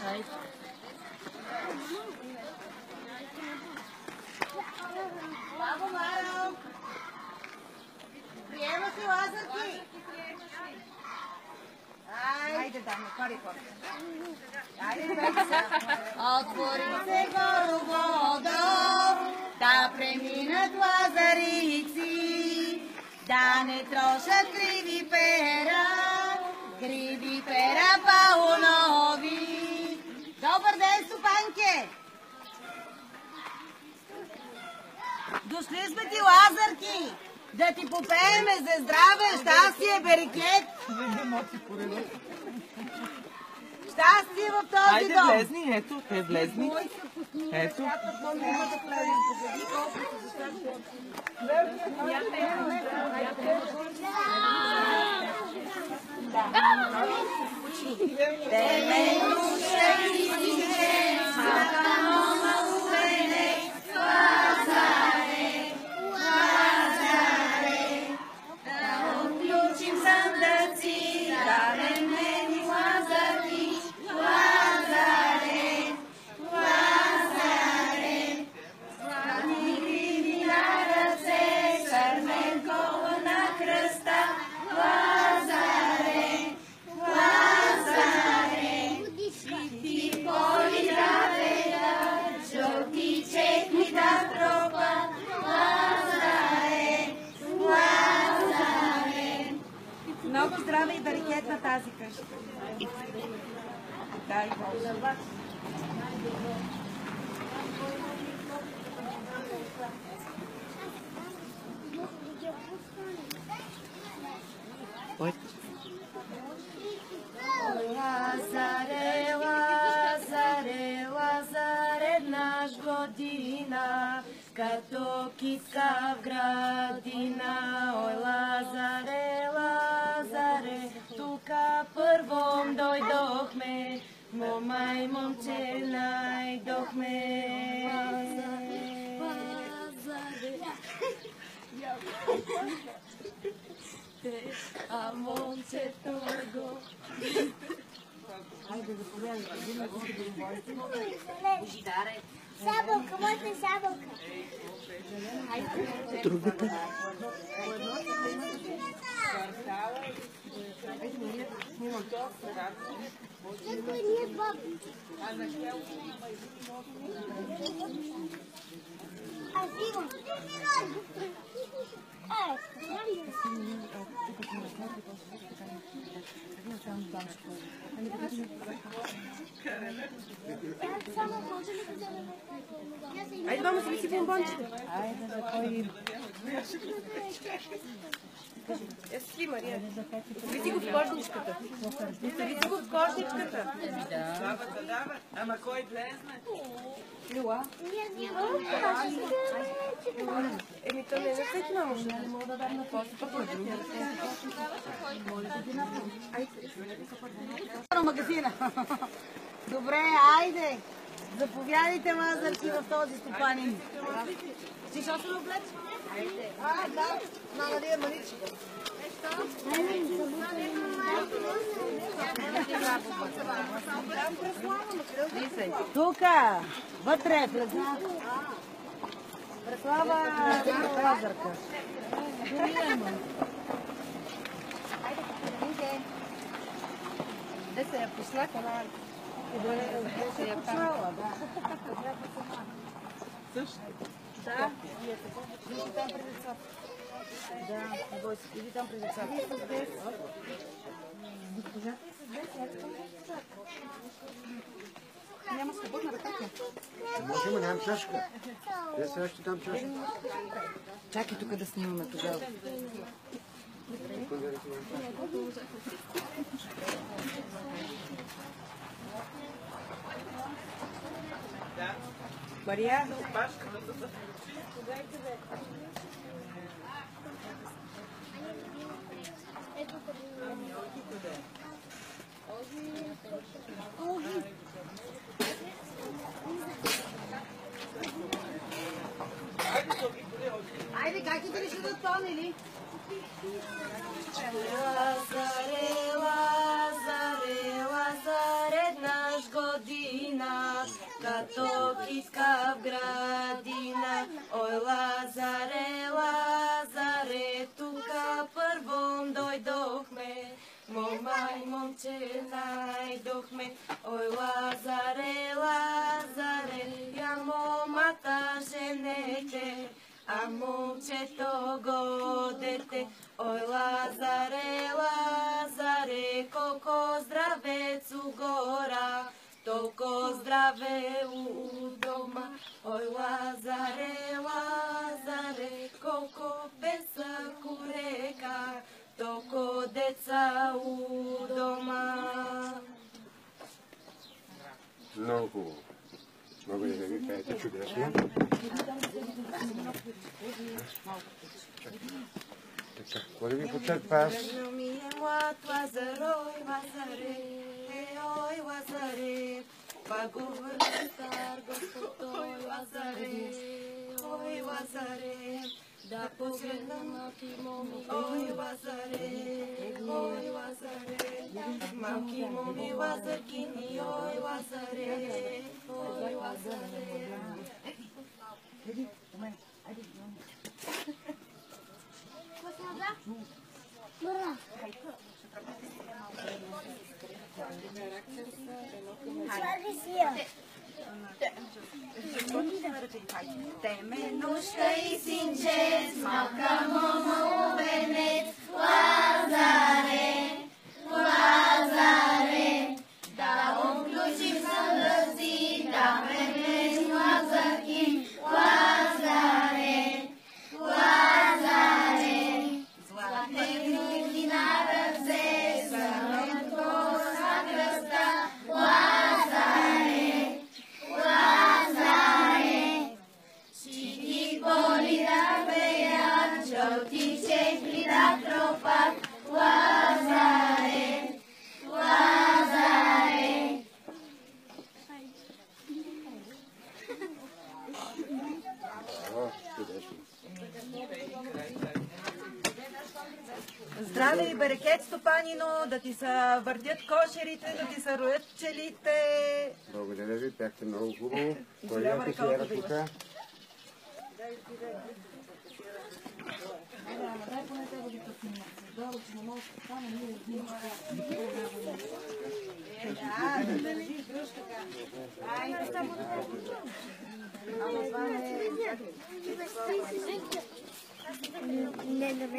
Айде. Бабо Маро! Приема си лазърки! Айде, даме, кори. Айде, отвори се гороводо, да преминат лазарици, да не трошат криви пера паунови. Добър ден, стопанке! Дошли сме ти, лазърки, да ти попееме за здраве, щастие, берекет. Щастие в този дом. Айде, влезни, ето, те влезни. Ето. Много здраве и берекет на тази къща. Дай Боже. Лазаре, Лазаре, Лазаре, наш година, като китка в градина. Ой, Лазаре, Лазаре, тука първом дойдохме, мома и момче найдохме. Лазаре, Лазаре, а момчето го... Айде, заповядайте. Божидаре. Сабълка, моята сабълка. Другата. Айде, мама, си си бомбончета. Айде, за кой... Еси, Мария. Види го в кожничката. Види го в кожничката. Да. Ама кой влезне? Люла. Еми, то не е на всеки мамо. Не мога да дам на после, пък на други. Магазина. Добре, айде. Заповядайте, мазърки, в този стопанин. Ти що се облеч? Да. Мама ли е маничка? Тука, вътре, Преслава. Преслава, лазърка. Де се я пошла? Де се я пошла, да. Също? Да. Иди там пред децата. Да, бойся, иди там пред децата. Госпожата е с 10, няма свободна ръката. Може, но нямам чашка. Те сега ще дам чашка. Чакай тук да снимаме тогава. Мария? Айде, гайките ли ще да тонели? Лазаре, Лазаре, Лазаре, наш момче найдохме. Ой, Лазаре, Лазаре, я момата женете, а момчето го дете. Ой, Лазаре, Лазаре, колко здравец у гора, толко здраве у дома. Ой, Лазаре, Лазаре, колко песък у река, толко деца у дома. Много хубаво. Много ли да ви пеете чудесно? Така, какво да ви почерпа аз? Ми е млад Лазар, ой, Лазаре, ой, Лазаре, па говори стар Господ, ой, Лазаре, ой, Лазаре, да погледна малки моми, ой, Лазаре, ой, Лазаре, малки моми Лазаркини, ой, Лазаре, ой, Лазаре. Теменушка и синче, малка момо венец, Лазаре, Лазаре, да обключим съндъци, да венец Лазарки, Лазаре, Лазаре, златне книги на ръце, сънко на кръста, Лазаре, Лазаре, щити боли да пеят, жълти чехли да тропат, Лазаре, Лазаре. О, чудесно. Здраве и берекет, стопанино, да ти се въртят кошерите, да ти се роят пчелите. Благодаря ви, бяхте много хубаво. Кой е офицера тук? Не, не, не,